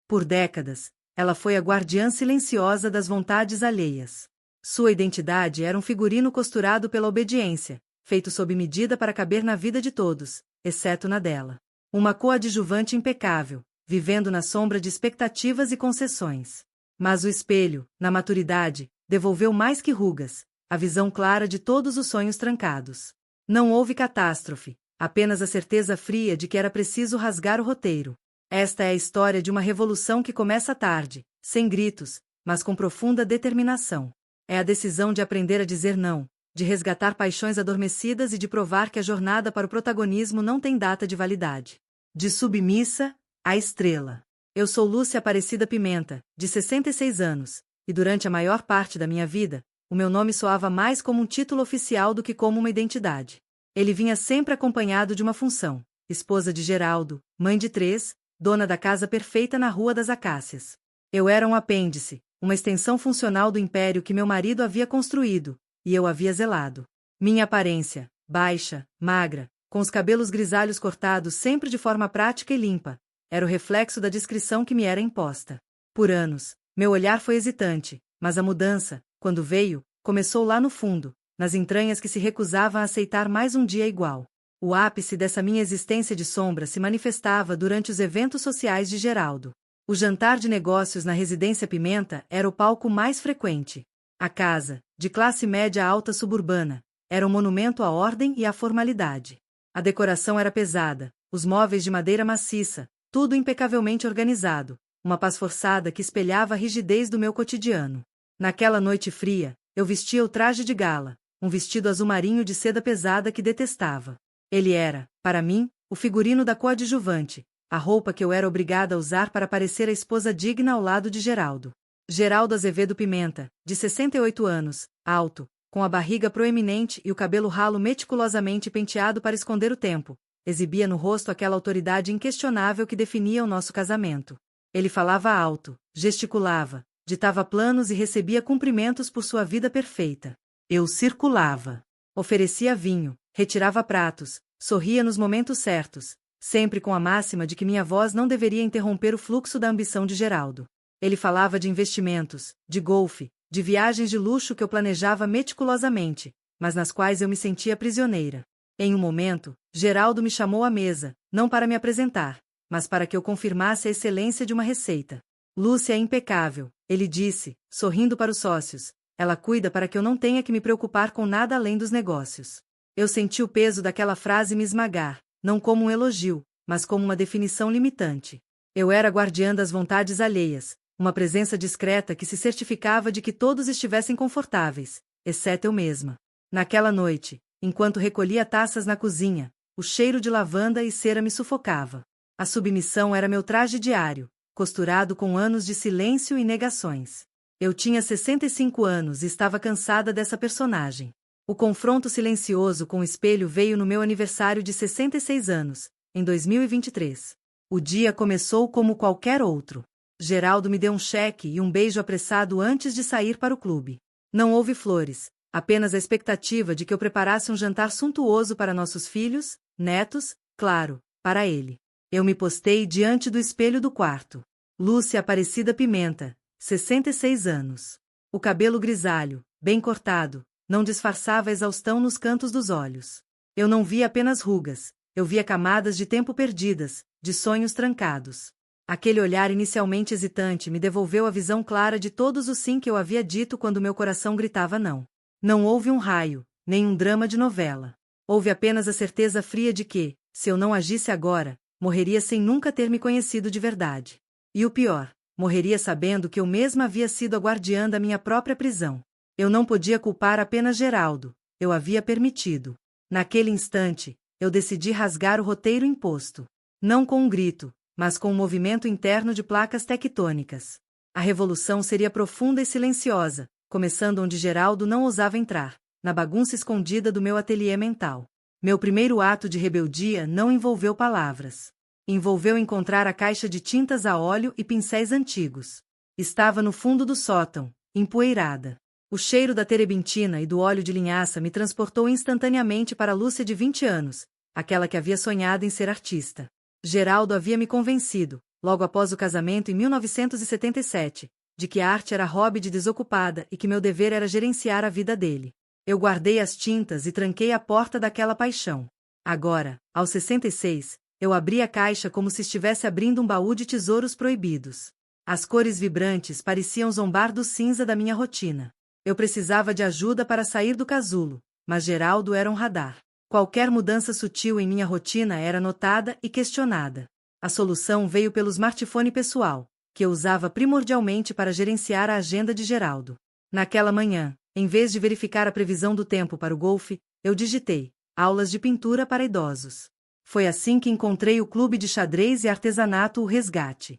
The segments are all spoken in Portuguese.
Por décadas, ela foi a guardiã silenciosa das vontades alheias. Sua identidade era um figurino costurado pela obediência, feito sob medida para caber na vida de todos, exceto na dela. Uma coadjuvante impecável, vivendo na sombra de expectativas e concessões. Mas o espelho, na maturidade, devolveu mais que rugas, a visão clara de todos os sonhos trancados. Não houve catástrofe, apenas a certeza fria de que era preciso rasgar o roteiro. Esta é a história de uma revolução que começa tarde, sem gritos, mas com profunda determinação. É a decisão de aprender a dizer não, de resgatar paixões adormecidas e de provar que a jornada para o protagonismo não tem data de validade. De submissa, a estrela. Eu sou Lúcia Aparecida Pimenta, de 66 anos, e durante a maior parte da minha vida, o meu nome soava mais como um título oficial do que como uma identidade. Ele vinha sempre acompanhado de uma função: esposa de Geraldo, mãe de 3, dona da casa perfeita na Rua das Acácias. Eu era um apêndice, uma extensão funcional do império que meu marido havia construído, e eu havia zelado. Minha aparência, baixa, magra, com os cabelos grisalhos cortados sempre de forma prática e limpa, era o reflexo da descrição que me era imposta. Por anos, meu olhar foi hesitante, mas a mudança, quando veio, começou lá no fundo, nas entranhas que se recusavam a aceitar mais um dia igual. O ápice dessa minha existência de sombra se manifestava durante os eventos sociais de Geraldo. O jantar de negócios na residência Pimenta era o palco mais frequente. A casa, de classe média alta suburbana, era um monumento à ordem e à formalidade. A decoração era pesada, os móveis de madeira maciça, tudo impecavelmente organizado, uma paz forçada que espelhava a rigidez do meu cotidiano. Naquela noite fria, eu vestia o traje de gala, um vestido azul marinho de seda pesada que detestava. Ele era, para mim, o figurino da coadjuvante, a roupa que eu era obrigada a usar para parecer a esposa digna ao lado de Geraldo. Geraldo Azevedo Pimenta, de 68 anos, alto, com a barriga proeminente e o cabelo ralo meticulosamente penteado para esconder o tempo, exibia no rosto aquela autoridade inquestionável que definia o nosso casamento. Ele falava alto, gesticulava, ditava planos e recebia cumprimentos por sua vida perfeita. Eu circulava. Oferecia vinho, retirava pratos, sorria nos momentos certos, sempre com a máxima de que minha voz não deveria interromper o fluxo da ambição de Geraldo. Ele falava de investimentos, de golfe, de viagens de luxo que eu planejava meticulosamente, mas nas quais eu me sentia prisioneira. Em um momento, Geraldo me chamou à mesa, não para me apresentar, mas para que eu confirmasse a excelência de uma receita. Lúcia é impecável, ele disse, sorrindo para os sócios. Ela cuida para que eu não tenha que me preocupar com nada além dos negócios. Eu senti o peso daquela frase me esmagar, não como um elogio, mas como uma definição limitante. Eu era guardiã das vontades alheias, uma presença discreta que se certificava de que todos estivessem confortáveis, exceto eu mesma. Naquela noite, enquanto recolhia taças na cozinha, o cheiro de lavanda e cera me sufocava. A submissão era meu traje diário, costurado com anos de silêncio e negações. Eu tinha 65 anos e estava cansada dessa personagem. O confronto silencioso com o espelho veio no meu aniversário de 66 anos, em 2023. O dia começou como qualquer outro. Geraldo me deu um cheque e um beijo apressado antes de sair para o clube. Não houve flores, apenas a expectativa de que eu preparasse um jantar suntuoso para nossos filhos, netos, claro, para ele. Eu me postei diante do espelho do quarto. Lúcia Aparecida Pimenta, 66 anos. O cabelo grisalho, bem cortado, não disfarçava a exaustão nos cantos dos olhos. Eu não via apenas rugas, eu via camadas de tempo perdidas, de sonhos trancados. Aquele olhar inicialmente hesitante me devolveu a visão clara de todos os sim que eu havia dito quando meu coração gritava não. Não houve um raio, nem um drama de novela. Houve apenas a certeza fria de que, se eu não agisse agora, morreria sem nunca ter me conhecido de verdade. E o pior, morreria sabendo que eu mesma havia sido a guardiã da minha própria prisão. Eu não podia culpar apenas Geraldo, eu havia permitido. Naquele instante, eu decidi rasgar o roteiro imposto. Não com um grito, mas com um movimento interno de placas tectônicas. A revolução seria profunda e silenciosa, começando onde Geraldo não ousava entrar, na bagunça escondida do meu ateliê mental. Meu primeiro ato de rebeldia não envolveu palavras. Envolveu encontrar a caixa de tintas a óleo e pincéis antigos. Estava no fundo do sótão, empoeirada. O cheiro da terebintina e do óleo de linhaça me transportou instantaneamente para a Lúcia de 20 anos, aquela que havia sonhado em ser artista. Geraldo havia me convencido, logo após o casamento em 1977, de que a arte era hobby de desocupada e que meu dever era gerenciar a vida dele. Eu guardei as tintas e tranquei a porta daquela paixão. Agora, aos 66, eu abri a caixa como se estivesse abrindo um baú de tesouros proibidos. As cores vibrantes pareciam zombar do cinza da minha rotina. Eu precisava de ajuda para sair do casulo, mas Geraldo era um radar. Qualquer mudança sutil em minha rotina era notada e questionada. A solução veio pelo smartphone pessoal, que eu usava primordialmente para gerenciar a agenda de Geraldo. Naquela manhã, em vez de verificar a previsão do tempo para o golfe, eu digitei aulas de pintura para idosos. Foi assim que encontrei o clube de xadrez e artesanato O Resgate.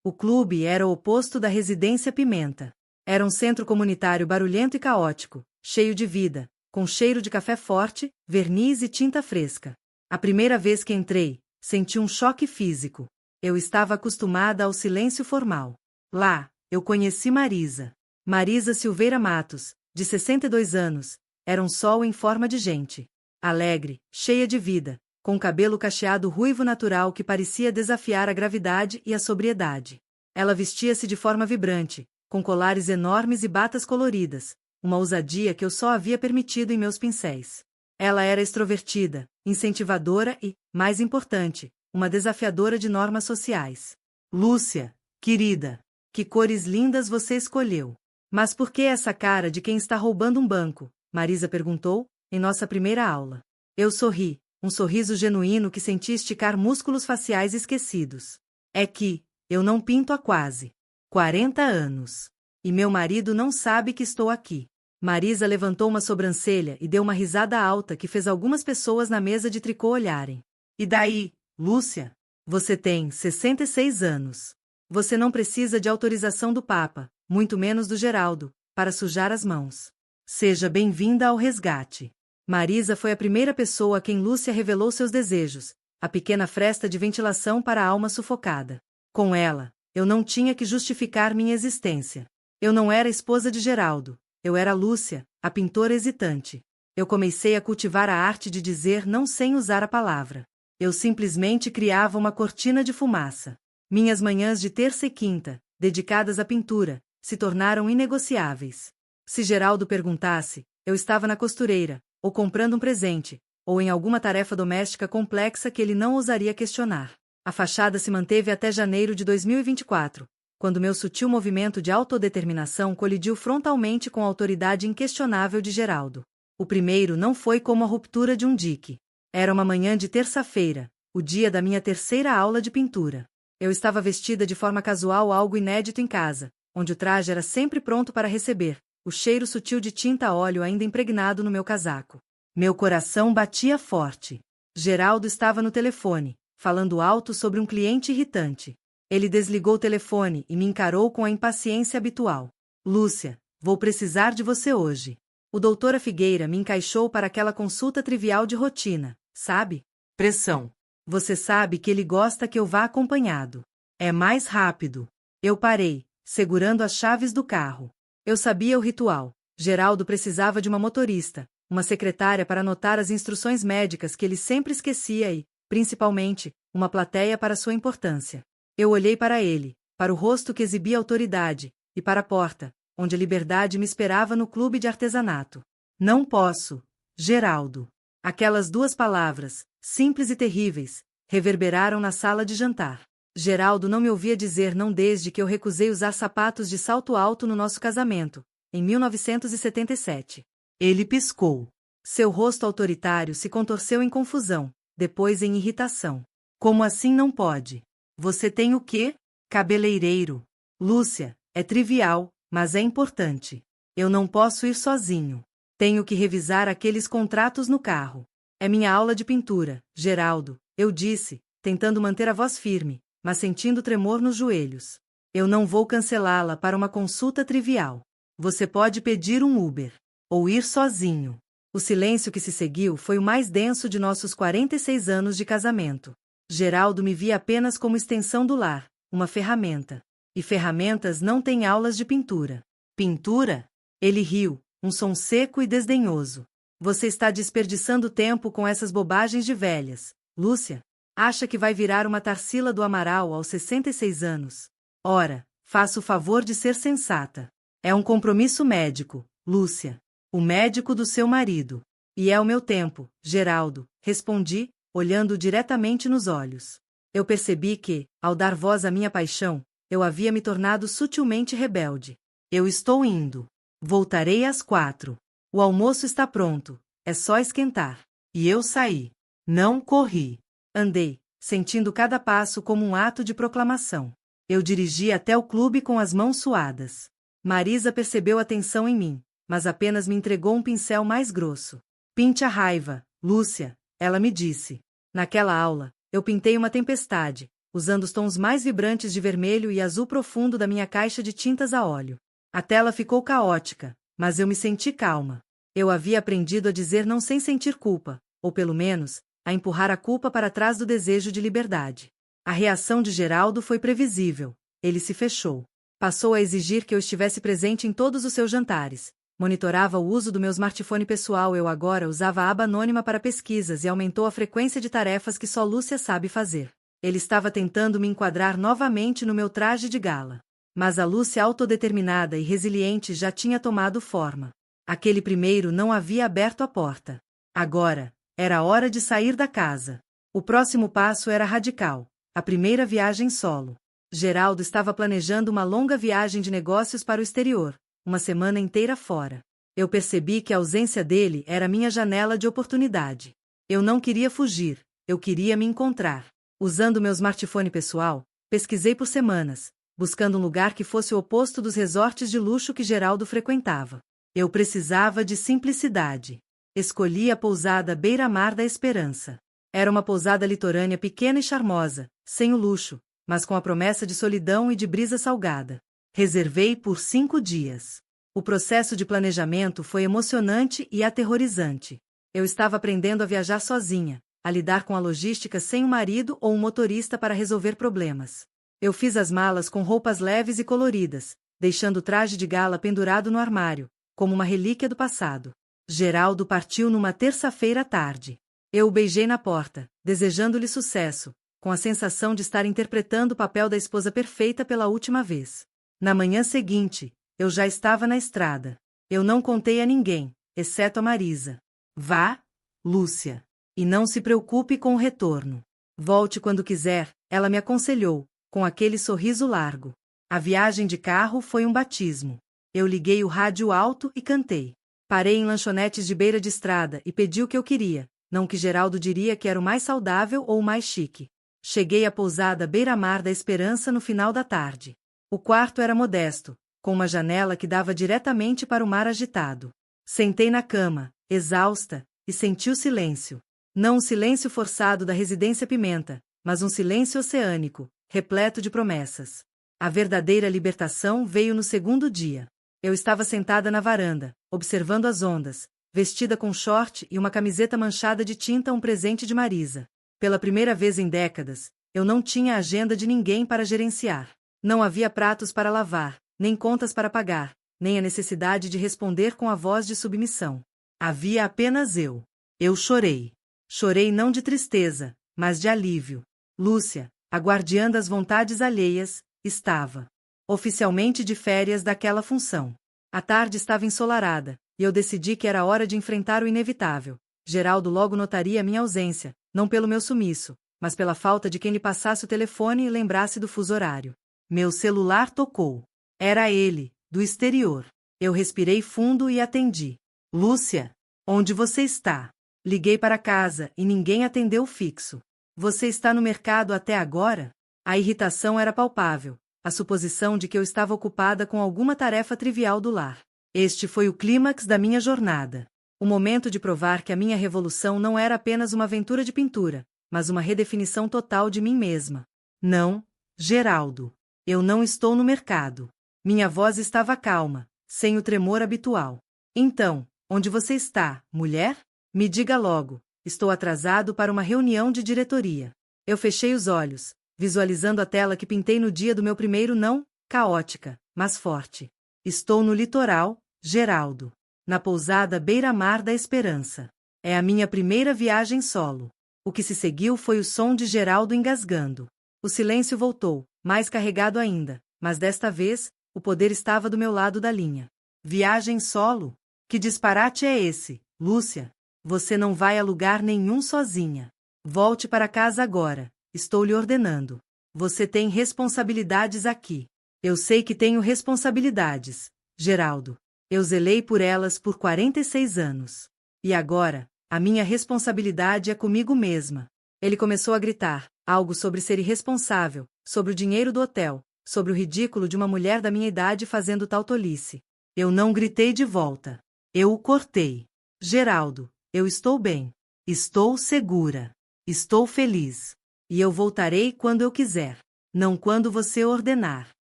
O clube era o oposto da residência Pimenta. Era um centro comunitário barulhento e caótico, cheio de vida, com cheiro de café forte, verniz e tinta fresca. A primeira vez que entrei, senti um choque físico. Eu estava acostumada ao silêncio formal. Lá, eu conheci Marisa. Marisa Silveira Matos, de 62 anos, era um sol em forma de gente. Alegre, cheia de vida, com cabelo cacheado ruivo natural que parecia desafiar a gravidade e a sobriedade. Ela vestia-se de forma vibrante, com colares enormes e batas coloridas, uma ousadia que eu só havia permitido em meus pincéis. Ela era extrovertida, incentivadora e, mais importante, uma desafiadora de normas sociais. Lúcia, querida, que cores lindas você escolheu. Mas por que essa cara de quem está roubando um banco? Marisa perguntou, em nossa primeira aula. Eu sorri, um sorriso genuíno que senti esticar músculos faciais esquecidos. É que, eu não pinto há quase 40 anos. E meu marido não sabe que estou aqui. Marisa levantou uma sobrancelha e deu uma risada alta que fez algumas pessoas na mesa de tricô olharem. E daí, Lúcia? Você tem 66 anos. Você não precisa de autorização do Papa, muito menos do Geraldo, para sujar as mãos. Seja bem-vinda ao resgate. Marisa foi a primeira pessoa a quem Lúcia revelou seus desejos, a pequena fresta de ventilação para a alma sufocada. Com ela, eu não tinha que justificar minha existência. Eu não era esposa de Geraldo, eu era Lúcia, a pintora hesitante. Eu comecei a cultivar a arte de dizer não sem usar a palavra. Eu simplesmente criava uma cortina de fumaça. Minhas manhãs de terça e quinta, dedicadas à pintura, se tornaram inegociáveis. Se Geraldo perguntasse, eu estava na costureira, ou comprando um presente, ou em alguma tarefa doméstica complexa que ele não ousaria questionar. A fachada se manteve até janeiro de 2024, quando meu sutil movimento de autodeterminação colidiu frontalmente com a autoridade inquestionável de Geraldo. O primeiro não foi como a ruptura de um dique. Era uma manhã de terça-feira, o dia da minha terceira aula de pintura. Eu estava vestida de forma casual, algo inédito em casa, onde o traje era sempre pronto para receber, o cheiro sutil de tinta a óleo ainda impregnado no meu casaco. Meu coração batia forte. Geraldo estava no telefone, falando alto sobre um cliente irritante. Ele desligou o telefone e me encarou com a impaciência habitual. Lúcia, vou precisar de você hoje. O doutora Figueira me encaixou para aquela consulta trivial de rotina, sabe? Pressão. Você sabe que ele gosta que eu vá acompanhado. É mais rápido. Eu parei, segurando as chaves do carro. Eu sabia o ritual. Geraldo precisava de uma motorista, uma secretária para anotar as instruções médicas que ele sempre esquecia e, principalmente, uma plateia para sua importância. Eu olhei para ele, para o rosto que exibia autoridade, e para a porta, onde a liberdade me esperava no clube de artesanato. Não posso, Geraldo. Aquelas duas palavras, simples e terríveis, reverberaram na sala de jantar. Geraldo não me ouvia dizer não desde que eu recusei usar sapatos de salto alto no nosso casamento, em 1977. Ele piscou. Seu rosto autoritário se contorceu em confusão, depois em irritação. Como assim não pode? Você tem o quê? Cabeleireiro. Lúcia, é trivial, mas é importante. Eu não posso ir sozinho. Tenho que revisar aqueles contratos no carro. É minha aula de pintura, Geraldo, eu disse, tentando manter a voz firme, mas sentindo tremor nos joelhos. Eu não vou cancelá-la para uma consulta trivial. Você pode pedir um Uber. Ou ir sozinho. O silêncio que se seguiu foi o mais denso de nossos 46 anos de casamento. Geraldo me via apenas como extensão do lar, uma ferramenta. E ferramentas não têm aulas de pintura. Pintura? Ele riu, um som seco e desdenhoso. Você está desperdiçando tempo com essas bobagens de velhas, Lúcia. Acha que vai virar uma Tarsila do Amaral aos 66 anos? Ora, faça o favor de ser sensata. É um compromisso médico, Lúcia. O médico do seu marido. E é o meu tempo, Geraldo, respondi, olhando diretamente nos olhos. Eu percebi que, ao dar voz à minha paixão, eu havia me tornado sutilmente rebelde. Eu estou indo. Voltarei às 4. O almoço está pronto, é só esquentar. E eu saí. Não corri. Andei, sentindo cada passo como um ato de proclamação. Eu dirigi até o clube com as mãos suadas. Marisa percebeu a tensão em mim, mas apenas me entregou um pincel mais grosso. Pinte a raiva, Lúcia, ela me disse. Naquela aula, eu pintei uma tempestade, usando os tons mais vibrantes de vermelho e azul profundo da minha caixa de tintas a óleo. A tela ficou caótica, mas eu me senti calma. Eu havia aprendido a dizer não sem sentir culpa, ou pelo menos, a empurrar a culpa para trás do desejo de liberdade. A reação de Geraldo foi previsível. Ele se fechou. Passou a exigir que eu estivesse presente em todos os seus jantares. Monitorava o uso do meu smartphone pessoal. Eu agora usava a aba anônima para pesquisas e aumentou a frequência de tarefas que só Lúcia sabe fazer. Ele estava tentando me enquadrar novamente no meu traje de gala. Mas a Lúcia autodeterminada e resiliente já tinha tomado forma. Aquele primeiro não havia aberto a porta. Agora, era hora de sair da casa. O próximo passo era radical. A primeira viagem solo. Geraldo estava planejando uma longa viagem de negócios para o exterior, uma semana inteira fora. Eu percebi que a ausência dele era minha janela de oportunidade. Eu não queria fugir, eu queria me encontrar. Usando meu smartphone pessoal, pesquisei por semanas, buscando um lugar que fosse o oposto dos resorts de luxo que Geraldo frequentava. Eu precisava de simplicidade. Escolhi a pousada Beira-Mar da Esperança. Era uma pousada litorânea pequena e charmosa, sem o luxo, mas com a promessa de solidão e de brisa salgada. Reservei por 5 dias. O processo de planejamento foi emocionante e aterrorizante. Eu estava aprendendo a viajar sozinha, a lidar com a logística sem um marido ou um motorista para resolver problemas. Eu fiz as malas com roupas leves e coloridas, deixando o traje de gala pendurado no armário, como uma relíquia do passado. Geraldo partiu numa terça-feira à tarde. Eu o beijei na porta, desejando-lhe sucesso, com a sensação de estar interpretando o papel da esposa perfeita pela última vez. Na manhã seguinte, eu já estava na estrada. Eu não contei a ninguém, exceto a Marisa. Vá, Lúcia. E não se preocupe com o retorno. Volte quando quiser, ela me aconselhou, com aquele sorriso largo. A viagem de carro foi um batismo. Eu liguei o rádio alto e cantei. Parei em lanchonetes de beira de estrada e pedi o que eu queria, não o que Geraldo diria que era o mais saudável ou o mais chique. Cheguei à pousada Beira-Mar da Esperança no final da tarde. O quarto era modesto, com uma janela que dava diretamente para o mar agitado. Sentei na cama, exausta, e senti o silêncio. Não o silêncio forçado da residência Pimenta, mas um silêncio oceânico, repleto de promessas. A verdadeira libertação veio no segundo dia. Eu estava sentada na varanda, observando as ondas, vestida com short e uma camiseta manchada de tinta, um presente de Marisa. Pela primeira vez em décadas, eu não tinha a agenda de ninguém para gerenciar. Não havia pratos para lavar, nem contas para pagar, nem a necessidade de responder com a voz de submissão. Havia apenas eu. Eu chorei. Chorei não de tristeza, mas de alívio. Lúcia, a guardiã das vontades alheias, estava oficialmente de férias daquela função. A tarde estava ensolarada, e eu decidi que era hora de enfrentar o inevitável. Geraldo logo notaria minha ausência, não pelo meu sumiço, mas pela falta de quem lhe passasse o telefone e lembrasse do fuso horário. Meu celular tocou. Era ele, do exterior. Eu respirei fundo e atendi. Lúcia, onde você está? Liguei para casa e ninguém atendeu o fixo. Você está no mercado até agora? A irritação era palpável, a suposição de que eu estava ocupada com alguma tarefa trivial do lar. Este foi o clímax da minha jornada. O momento de provar que a minha revolução não era apenas uma aventura de pintura, mas uma redefinição total de mim mesma. Não, Geraldo. Eu não estou no mercado. Minha voz estava calma, sem o tremor habitual. Então, onde você está, mulher? Me diga logo, estou atrasado para uma reunião de diretoria. Eu fechei os olhos, visualizando a tela que pintei no dia do meu primeiro não, caótica, mas forte. Estou no litoral, Geraldo. Na pousada Beira-Mar da Esperança. É a minha primeira viagem solo. O que se seguiu foi o som de Geraldo engasgando. O silêncio voltou, mais carregado ainda, mas desta vez, o poder estava do meu lado da linha. Viagem solo? Que disparate é esse, Lúcia? Você não vai a lugar nenhum sozinha. Volte para casa agora, estou lhe ordenando. Você tem responsabilidades aqui. Eu sei que tenho responsabilidades, Geraldo. Eu zelei por elas por 46 anos. E agora, a minha responsabilidade é comigo mesma. Ele começou a gritar, algo sobre ser irresponsável, sobre o dinheiro do hotel, sobre o ridículo de uma mulher da minha idade fazendo tal tolice. Eu não gritei de volta. Eu o cortei. Geraldo, eu estou bem. Estou segura. Estou feliz. E eu voltarei quando eu quiser. Não quando você ordenar.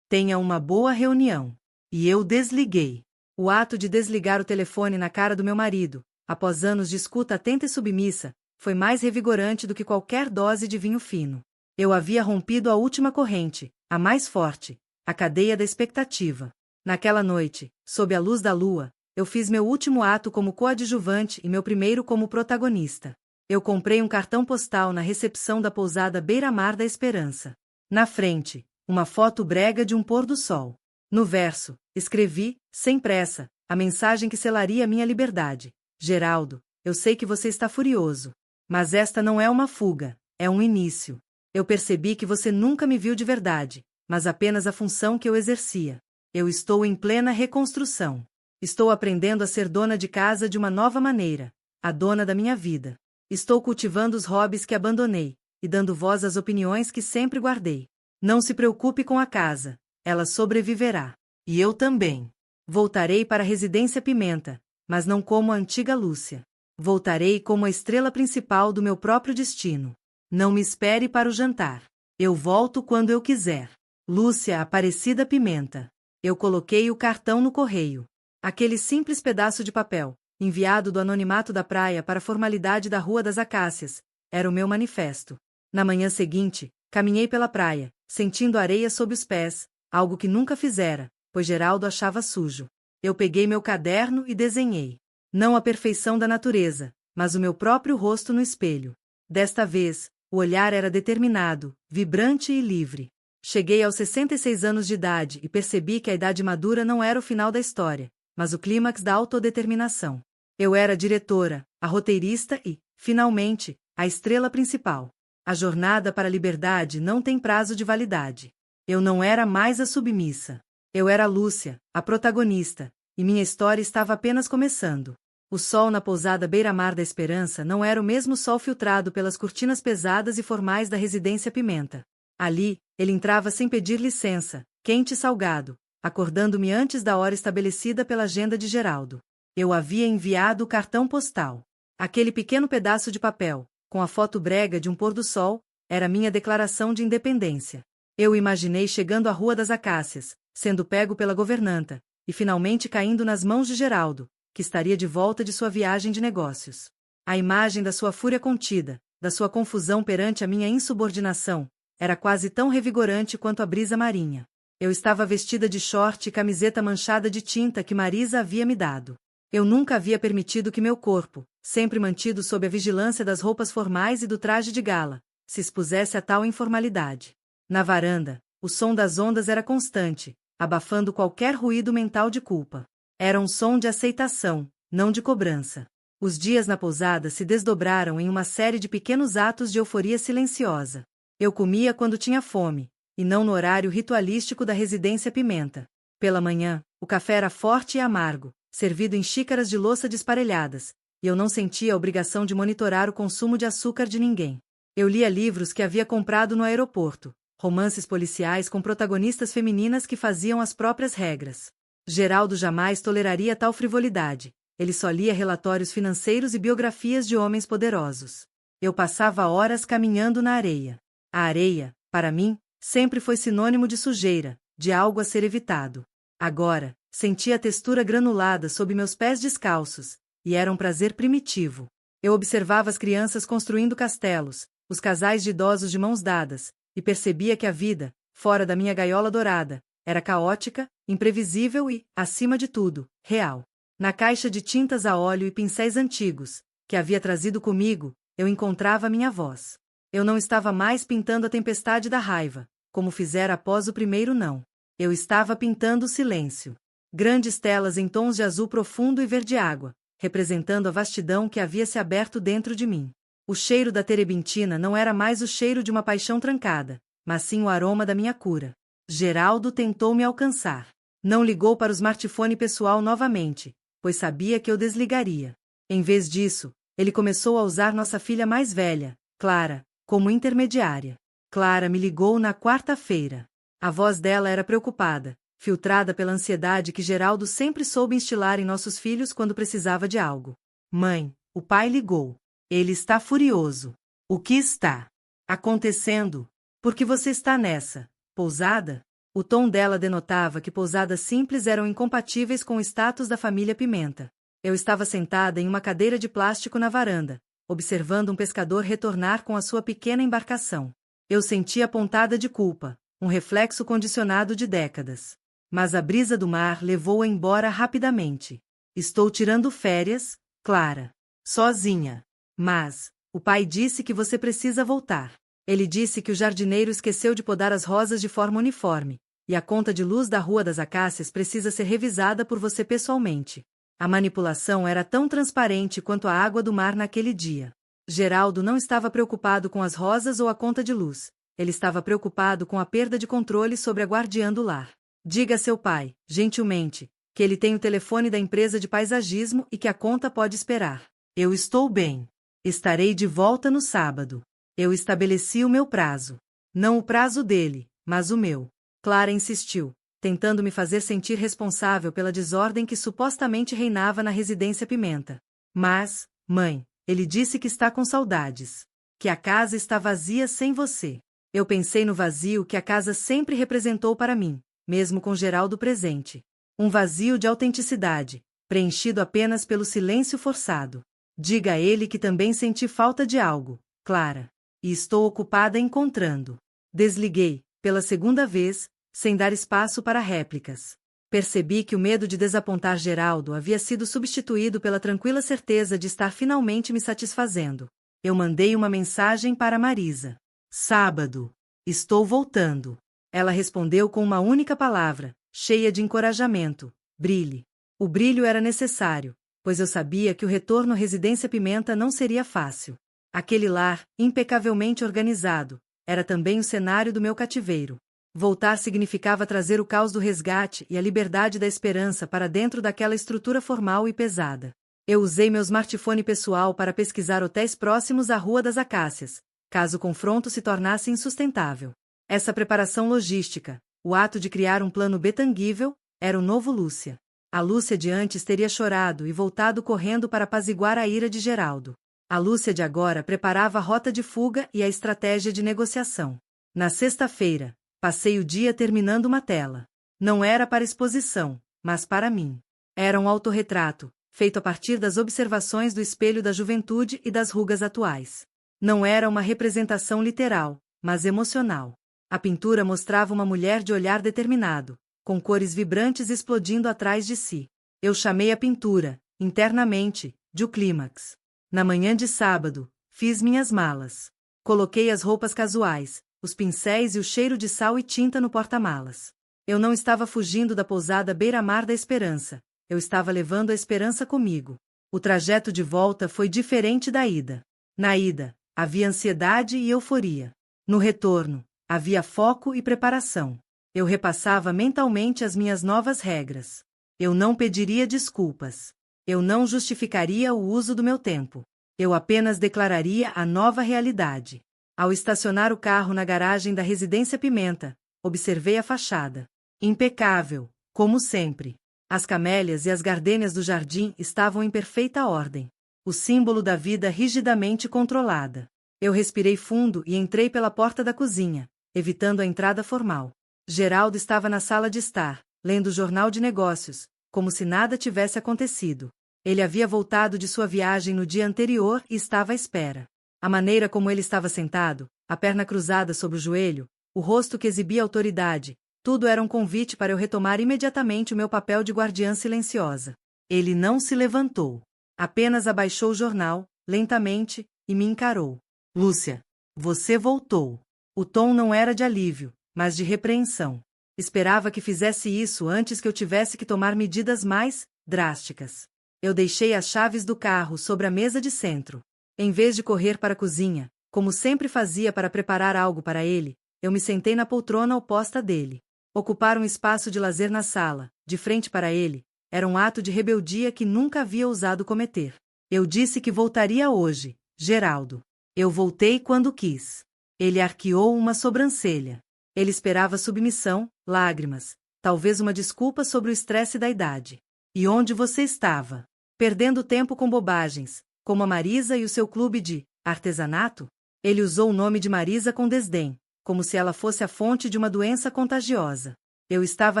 Tenha uma boa reunião. E eu desliguei. O ato de desligar o telefone na cara do meu marido, após anos de escuta atenta e submissa, foi mais revigorante do que qualquer dose de vinho fino. Eu havia rompido a última corrente, a mais forte, a cadeia da expectativa. Naquela noite, sob a luz da lua, eu fiz meu último ato como coadjuvante e meu primeiro como protagonista. Eu comprei um cartão postal na recepção da pousada Beira-Mar da Esperança. Na frente, uma foto brega de um pôr do sol. No verso, escrevi, sem pressa, a mensagem que selaria minha liberdade. Geraldo, eu sei que você está furioso. Mas esta não é uma fuga, é um início. Eu percebi que você nunca me viu de verdade, mas apenas a função que eu exercia. Eu estou em plena reconstrução. Estou aprendendo a ser dona de casa de uma nova maneira, a dona da minha vida. Estou cultivando os hobbies que abandonei, e dando voz às opiniões que sempre guardei. Não se preocupe com a casa, ela sobreviverá. E eu também. Voltarei para a Residência Pimenta, mas não como a antiga Lúcia. Voltarei como a estrela principal do meu próprio destino. Não me espere para o jantar. Eu volto quando eu quiser. Lúcia Aparecida Pimenta. Eu coloquei o cartão no correio. Aquele simples pedaço de papel, enviado do anonimato da praia para a formalidade da Rua das Acácias, era o meu manifesto. Na manhã seguinte, caminhei pela praia, sentindo areia sob os pés, algo que nunca fizera, pois Geraldo achava sujo. Eu peguei meu caderno e desenhei. Não a perfeição da natureza, mas o meu próprio rosto no espelho. Desta vez, o olhar era determinado, vibrante e livre. Cheguei aos 66 anos de idade e percebi que a idade madura não era o final da história, mas o clímax da autodeterminação. Eu era a diretora, a roteirista e, finalmente, a estrela principal. A jornada para a liberdade não tem prazo de validade. Eu não era mais a submissa. Eu era a Lúcia, a protagonista, e minha história estava apenas começando. O sol na pousada Beira-Mar da Esperança não era o mesmo sol filtrado pelas cortinas pesadas e formais da Residência Pimenta. Ali, ele entrava sem pedir licença, quente e salgado, acordando-me antes da hora estabelecida pela agenda de Geraldo. Eu havia enviado o cartão postal. Aquele pequeno pedaço de papel, com a foto brega de um pôr do sol, era minha declaração de independência. Eu imaginei chegando à Rua das Acácias, sendo pego pela governanta, e finalmente caindo nas mãos de Geraldo, que estaria de volta de sua viagem de negócios. A imagem da sua fúria contida, da sua confusão perante a minha insubordinação, era quase tão revigorante quanto a brisa marinha. Eu estava vestida de short e camiseta manchada de tinta que Marisa havia me dado. Eu nunca havia permitido que meu corpo, sempre mantido sob a vigilância das roupas formais e do traje de gala, se expusesse a tal informalidade. Na varanda, o som das ondas era constante, abafando qualquer ruído mental de culpa. Era um som de aceitação, não de cobrança. Os dias na pousada se desdobraram em uma série de pequenos atos de euforia silenciosa. Eu comia quando tinha fome, e não no horário ritualístico da Residência Pimenta. Pela manhã, o café era forte e amargo, servido em xícaras de louça desparelhadas, e eu não sentia a obrigação de monitorar o consumo de açúcar de ninguém. Eu lia livros que havia comprado no aeroporto, romances policiais com protagonistas femininas que faziam as próprias regras. Geraldo jamais toleraria tal frivolidade, ele só lia relatórios financeiros e biografias de homens poderosos. Eu passava horas caminhando na areia. A areia, para mim, sempre foi sinônimo de sujeira, de algo a ser evitado. Agora, sentia a textura granulada sob meus pés descalços, e era um prazer primitivo. Eu observava as crianças construindo castelos, os casais de idosos de mãos dadas, e percebia que a vida, fora da minha gaiola dourada, era caótica, imprevisível e, acima de tudo, real. Na caixa de tintas a óleo e pincéis antigos, que havia trazido comigo, eu encontrava minha voz. Eu não estava mais pintando a tempestade da raiva, como fizera após o primeiro não. Eu estava pintando o silêncio. Grandes telas em tons de azul profundo e verde-água, representando a vastidão que havia se aberto dentro de mim. O cheiro da terebintina não era mais o cheiro de uma paixão trancada, mas sim o aroma da minha cura. Geraldo tentou me alcançar. Não ligou para o smartphone pessoal novamente, pois sabia que eu desligaria. Em vez disso, ele começou a usar nossa filha mais velha, Clara, como intermediária. Clara me ligou na quarta-feira. A voz dela era preocupada, filtrada pela ansiedade que Geraldo sempre soube instilar em nossos filhos quando precisava de algo. Mãe, o pai ligou. Ele está furioso. O que está acontecendo? Por que você está nessa pousada? O tom dela denotava que pousadas simples eram incompatíveis com o status da família Pimenta. Eu estava sentada em uma cadeira de plástico na varanda, observando um pescador retornar com a sua pequena embarcação. Eu sentia a pontada de culpa, um reflexo condicionado de décadas. Mas a brisa do mar levou-a embora rapidamente. Estou tirando férias, Clara. Sozinha. Mas, o pai disse que você precisa voltar. Ele disse que o jardineiro esqueceu de podar as rosas de forma uniforme, e a conta de luz da Rua das Acácias precisa ser revisada por você pessoalmente. A manipulação era tão transparente quanto a água do mar naquele dia. Geraldo não estava preocupado com as rosas ou a conta de luz. Ele estava preocupado com a perda de controle sobre a guardiã do lar. Diga a seu pai, gentilmente, que ele tem o telefone da empresa de paisagismo e que a conta pode esperar. Eu estou bem. Estarei de volta no sábado. Eu estabeleci o meu prazo. Não o prazo dele, mas o meu. Clara insistiu, tentando me fazer sentir responsável pela desordem que supostamente reinava na residência Pimenta. Mas, mãe, ele disse que está com saudades. Que a casa está vazia sem você. Eu pensei no vazio que a casa sempre representou para mim, mesmo com Geraldo presente. Um vazio de autenticidade, preenchido apenas pelo silêncio forçado. Diga a ele que também senti falta de algo, Clara. E estou ocupada encontrando. Desliguei, pela segunda vez, sem dar espaço para réplicas. Percebi que o medo de desapontar Geraldo havia sido substituído pela tranquila certeza de estar finalmente me satisfazendo. Eu mandei uma mensagem para Marisa. Sábado. Estou voltando. Ela respondeu com uma única palavra, cheia de encorajamento: brilhe. O brilho era necessário, pois eu sabia que o retorno à residência Pimenta não seria fácil. Aquele lar, impecavelmente organizado, era também o cenário do meu cativeiro. Voltar significava trazer o caos do resgate e a liberdade da esperança para dentro daquela estrutura formal e pesada. Eu usei meu smartphone pessoal para pesquisar hotéis próximos à Rua das Acácias, caso o confronto se tornasse insustentável. Essa preparação logística, o ato de criar um plano B tangível, era o novo Lúcia. A Lúcia de antes teria chorado e voltado correndo para apaziguar a ira de Geraldo. A Lúcia de agora preparava a rota de fuga e a estratégia de negociação. Na sexta-feira, passei o dia terminando uma tela. Não era para exposição, mas para mim. Era um autorretrato, feito a partir das observações do espelho da juventude e das rugas atuais. Não era uma representação literal, mas emocional. A pintura mostrava uma mulher de olhar determinado, com cores vibrantes explodindo atrás de si. Eu chamei a pintura, internamente, de o clímax. Na manhã de sábado, fiz minhas malas. Coloquei as roupas casuais, os pincéis e o cheiro de sal e tinta no porta-malas. Eu não estava fugindo da pousada beira-mar da Esperança, eu estava levando a esperança comigo. O trajeto de volta foi diferente da ida. Na ida, havia ansiedade e euforia. No retorno, havia foco e preparação. Eu repassava mentalmente as minhas novas regras. Eu não pediria desculpas. Eu não justificaria o uso do meu tempo. Eu apenas declararia a nova realidade. Ao estacionar o carro na garagem da residência Pimenta, observei a fachada. Impecável, como sempre. As camélias e as gardênias do jardim estavam em perfeita ordem. O símbolo da vida rigidamente controlada. Eu respirei fundo e entrei pela porta da cozinha, evitando a entrada formal. Geraldo estava na sala de estar, lendo o jornal de negócios, como se nada tivesse acontecido. Ele havia voltado de sua viagem no dia anterior e estava à espera. A maneira como ele estava sentado, a perna cruzada sobre o joelho, o rosto que exibia autoridade, tudo era um convite para eu retomar imediatamente o meu papel de guardiã silenciosa. Ele não se levantou. Apenas abaixou o jornal, lentamente, e me encarou. Lúcia, você voltou. O tom não era de alívio, mas de repreensão. Esperava que fizesse isso antes que eu tivesse que tomar medidas mais drásticas. Eu deixei as chaves do carro sobre a mesa de centro. Em vez de correr para a cozinha, como sempre fazia para preparar algo para ele, eu me sentei na poltrona oposta dele. Ocupar um espaço de lazer na sala, de frente para ele, era um ato de rebeldia que nunca havia ousado cometer. Eu disse que voltaria hoje, Geraldo. Eu voltei quando quis. Ele arqueou uma sobrancelha. Ele esperava submissão, lágrimas, talvez uma desculpa sobre o estresse da idade. E onde você estava? Perdendo tempo com bobagens, como a Marisa e o seu clube de artesanato? Ele usou o nome de Marisa com desdém, como se ela fosse a fonte de uma doença contagiosa. Eu estava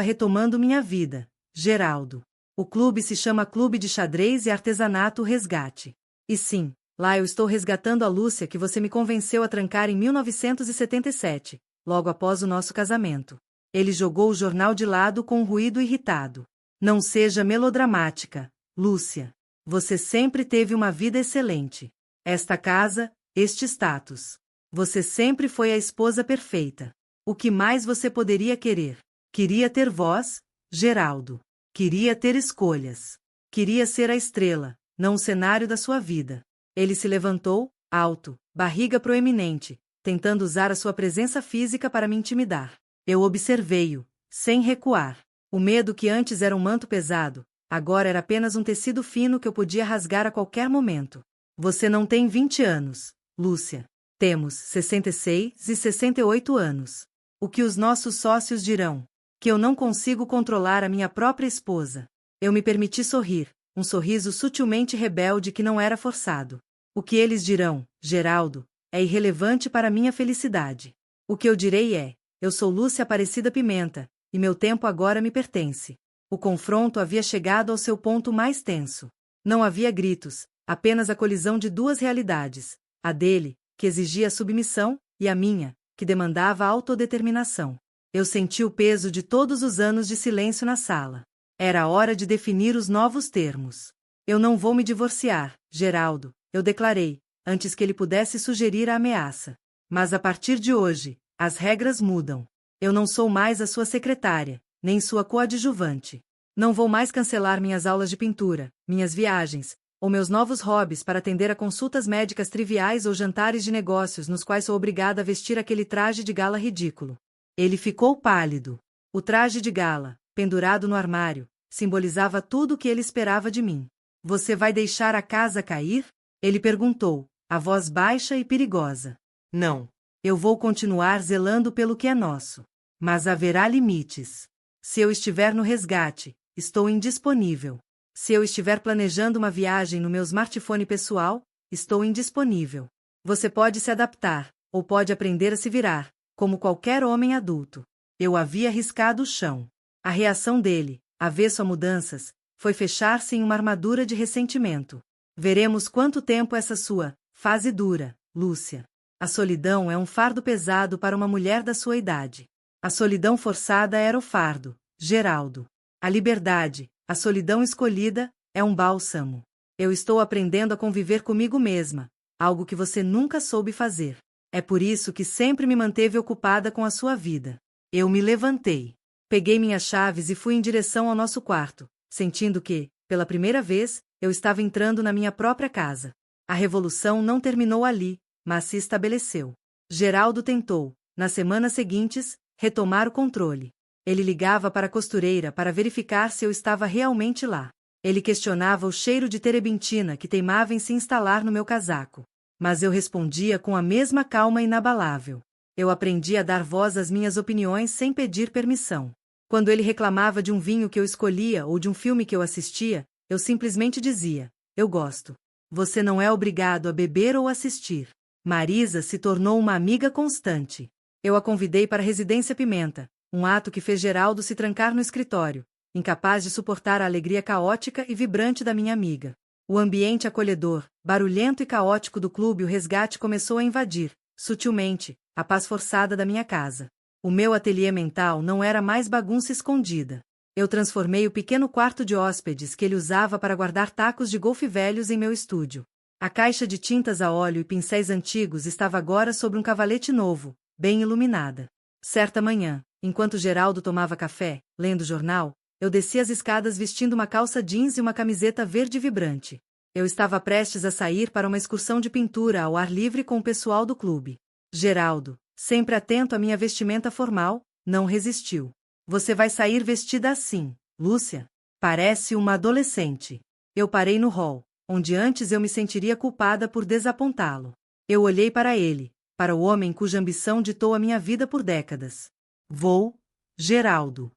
retomando minha vida, Geraldo. O clube se chama Clube de Xadrez e Artesanato Resgate. E sim, lá eu estou resgatando a Lúcia que você me convenceu a trancar em 1977, logo após o nosso casamento. Ele jogou o jornal de lado com um ruído irritado. Não seja melodramática, Lúcia. Você sempre teve uma vida excelente. Esta casa, este status. Você sempre foi a esposa perfeita. O que mais você poderia querer? Queria ter voz, Geraldo. Queria ter escolhas. Queria ser a estrela, não o cenário da sua vida. Ele se levantou, alto, barriga proeminente, tentando usar a sua presença física para me intimidar. Eu observei-o, sem recuar. O medo que antes era um manto pesado, agora era apenas um tecido fino que eu podia rasgar a qualquer momento. Você não tem 20 anos, Lúcia. Temos 66 e 68 anos. O que os nossos sócios dirão? Que eu não consigo controlar a minha própria esposa. Eu me permiti sorrir, um sorriso sutilmente rebelde que não era forçado. O que eles dirão, Geraldo, é irrelevante para minha felicidade. O que eu direi é, eu sou Lúcia Aparecida Pimenta, e meu tempo agora me pertence. O confronto havia chegado ao seu ponto mais tenso. Não havia gritos, apenas a colisão de duas realidades, a dele, que exigia submissão, e a minha, que demandava autodeterminação. Eu senti o peso de todos os anos de silêncio na sala. Era hora de definir os novos termos. Eu não vou me divorciar, Geraldo, eu declarei, antes que ele pudesse sugerir a ameaça. Mas a partir de hoje, as regras mudam. Eu não sou mais a sua secretária, nem sua coadjuvante. Não vou mais cancelar minhas aulas de pintura, minhas viagens, ou meus novos hobbies para atender a consultas médicas triviais ou jantares de negócios nos quais sou obrigada a vestir aquele traje de gala ridículo. Ele ficou pálido. O traje de gala, pendurado no armário, simbolizava tudo o que ele esperava de mim. Você vai deixar a casa cair? Ele perguntou, a voz baixa e perigosa. Não. Eu vou continuar zelando pelo que é nosso. Mas haverá limites. Se eu estiver no resgate, estou indisponível. Se eu estiver planejando uma viagem no meu smartphone pessoal, estou indisponível. Você pode se adaptar, ou pode aprender a se virar, como qualquer homem adulto. Eu havia riscado o chão. A reação dele, avesso a mudanças, foi fechar-se em uma armadura de ressentimento. Veremos quanto tempo essa sua fase dura, Lúcia. A solidão é um fardo pesado para uma mulher da sua idade. A solidão forçada era o fardo, Geraldo. A liberdade, a solidão escolhida, é um bálsamo. Eu estou aprendendo a conviver comigo mesma, algo que você nunca soube fazer. É por isso que sempre me manteve ocupada com a sua vida. Eu me levantei. Peguei minhas chaves e fui em direção ao nosso quarto, sentindo que, pela primeira vez, eu estava entrando na minha própria casa. A revolução não terminou ali, mas se estabeleceu. Geraldo tentou, nas semanas seguintes, retomar o controle. Ele ligava para a costureira para verificar se eu estava realmente lá. Ele questionava o cheiro de terebintina que teimava em se instalar no meu casaco. Mas eu respondia com a mesma calma inabalável. Eu aprendi a dar voz às minhas opiniões sem pedir permissão. Quando ele reclamava de um vinho que eu escolhia ou de um filme que eu assistia, eu simplesmente dizia, eu gosto. Você não é obrigado a beber ou assistir. Marisa se tornou uma amiga constante. Eu a convidei para a Residência Pimenta, um ato que fez Geraldo se trancar no escritório, incapaz de suportar a alegria caótica e vibrante da minha amiga. O ambiente acolhedor, barulhento e caótico do clube O Resgate começou a invadir, sutilmente, a paz forçada da minha casa. O meu ateliê mental não era mais bagunça escondida. Eu transformei o pequeno quarto de hóspedes que ele usava para guardar tacos de golfe velhos em meu estúdio. A caixa de tintas a óleo e pincéis antigos estava agora sobre um cavalete novo, bem iluminada. Certa manhã, enquanto Geraldo tomava café, lendo jornal, eu desci as escadas vestindo uma calça jeans e uma camiseta verde vibrante. Eu estava prestes a sair para uma excursão de pintura ao ar livre com o pessoal do clube. Geraldo, sempre atento à minha vestimenta formal, não resistiu. Você vai sair vestida assim, Lúcia? Parece uma adolescente. Eu parei no hall, onde antes eu me sentiria culpada por desapontá-lo. Eu olhei para ele, para o homem cuja ambição ditou a minha vida por décadas. Vou, Geraldo.